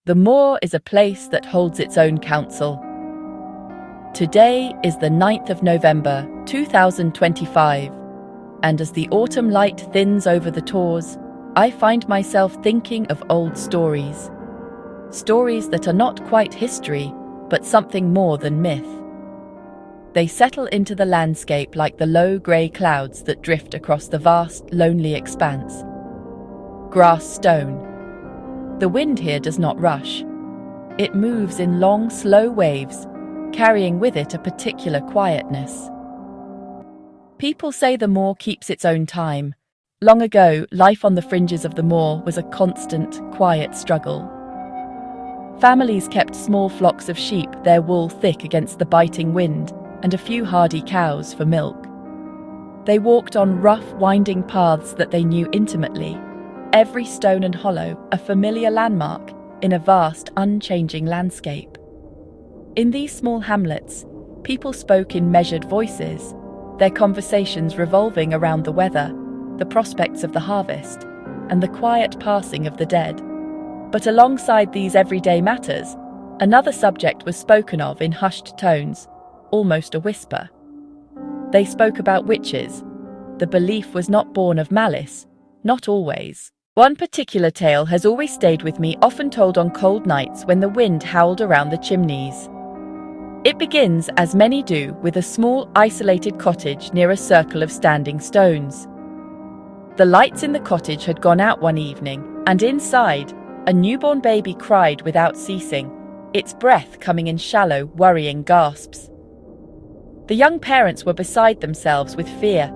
The moor is a place that holds its own council. Today is the 9th of November, 2025, and as the autumn light thins over the tors, I find myself thinking of old stories. Stories that are not quite history, but something more than myth. They settle into the landscape like the low grey clouds that drift across the vast, lonely expanse. Grass stone. The wind here does not rush. It moves in long, slow waves, carrying with it a particular quietness. People say the moor keeps its own time. Long ago, life on the fringes of the moor was a constant, quiet struggle. Families kept small flocks of sheep, their wool thick against the biting wind, and a few hardy cows for milk. They walked on rough, winding paths that they knew intimately, every stone and hollow a familiar landmark in a vast, unchanging landscape. In these small hamlets, people spoke in measured voices, their conversations revolving around the weather, the prospects of the harvest, and the quiet passing of the dead. But alongside these everyday matters, another subject was spoken of in hushed tones, almost a whisper. They spoke about witches. The belief was not born of malice, not always. One particular tale has always stayed with me, often told on cold nights when the wind howled around the chimneys. It begins, as many do, with a small, isolated cottage near a circle of standing stones. The lights in the cottage had gone out one evening, and inside, a newborn baby cried without ceasing, its breath coming in shallow, worrying gasps. The young parents were beside themselves with fear.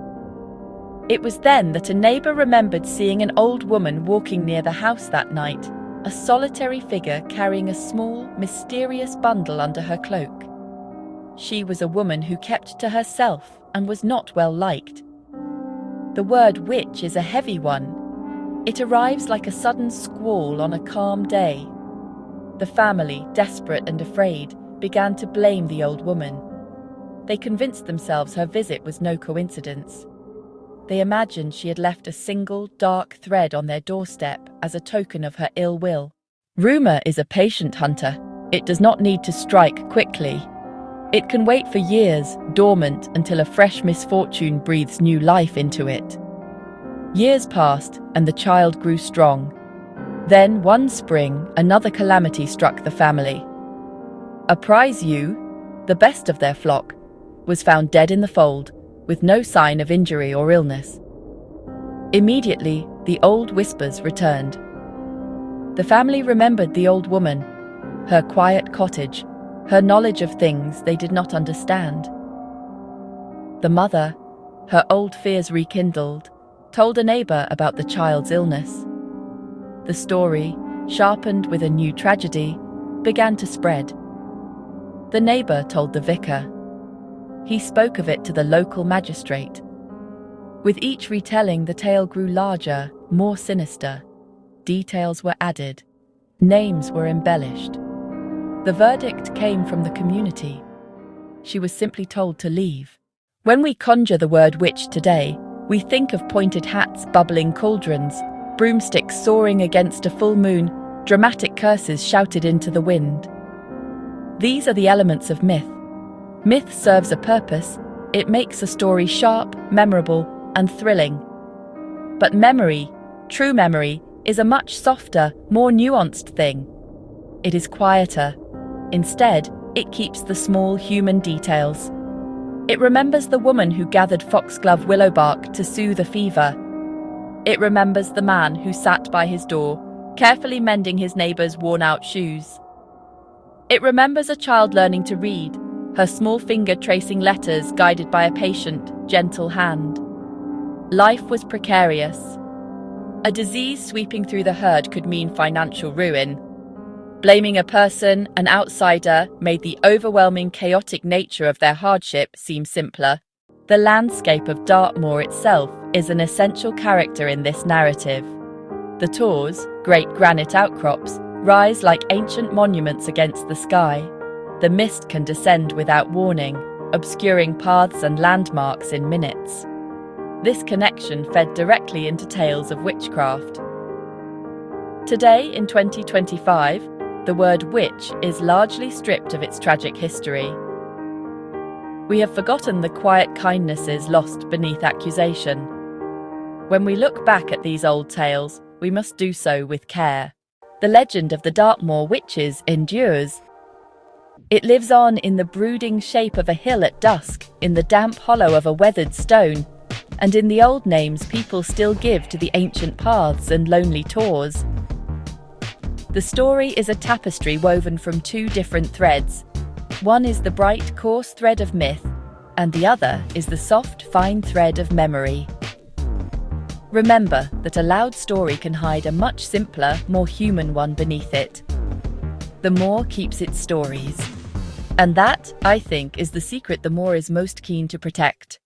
It was then that a neighbour remembered seeing an old woman walking near the house that night, a solitary figure carrying a small, mysterious bundle under her cloak. She was a woman who kept to herself and was not well liked. The word witch is a heavy one. It arrives like a sudden squall on a calm day. The family, desperate and afraid, began to blame the old woman. They convinced themselves her visit was no coincidence. They imagined she had left a single, dark thread on their doorstep as a token of her ill will. Rumour is a patient hunter. It does not need to strike quickly. It can wait for years, dormant, until a fresh misfortune breathes new life into it. Years passed, and the child grew strong. Then, one spring, another calamity struck the family. A prize ewe, the best of their flock, was found dead in the fold, with no sign of injury or illness. Immediately, the old whispers returned. The family remembered the old woman, her quiet cottage, her knowledge of things they did not understand. The mother, her old fears rekindled, told a neighbour about the child's illness. The story, sharpened with a new tragedy, began to spread. The neighbour told the vicar. He spoke of it to the local magistrate. With each retelling, the tale grew larger, more sinister. Details were added. Names were embellished. The verdict came from the community. She was simply told to leave. When we conjure the word witch today, we think of pointed hats, bubbling cauldrons, broomsticks soaring against a full moon, dramatic curses shouted into the wind. These are the elements of myth. Myth serves a purpose. It makes a story sharp, memorable, and thrilling. But memory, true memory, is a much softer, more nuanced thing. It is quieter. Instead, it keeps the small human details. It remembers the woman who gathered foxglove willow bark to soothe a fever. It remembers the man who sat by his door, carefully mending his neighbour's worn-out shoes. It remembers a child learning to read, her small finger tracing letters guided by a patient, gentle hand. Life was precarious. A disease sweeping through the herd could mean financial ruin. Blaming a person, an outsider, made the overwhelming, chaotic nature of their hardship seem simpler. The landscape of Dartmoor itself is an essential character in this narrative. The tors, great granite outcrops, rise like ancient monuments against the sky. The mist can descend without warning, obscuring paths and landmarks in minutes. This connection fed directly into tales of witchcraft. Today, in 2025, the word witch is largely stripped of its tragic history. We have forgotten the quiet kindnesses lost beneath accusation. When we look back at these old tales, we must do so with care. The legend of the Dartmoor witches endures. It lives on in the brooding shape of a hill at dusk, in the damp hollow of a weathered stone, and in the old names people still give to the ancient paths and lonely tors. The story is a tapestry woven from two different threads. One is the bright, coarse thread of myth, and the other is the soft, fine thread of memory. Remember that a loud story can hide a much simpler, more human one beneath it. The Moor keeps its stories. And that, I think, is the secret the Moor is most keen to protect.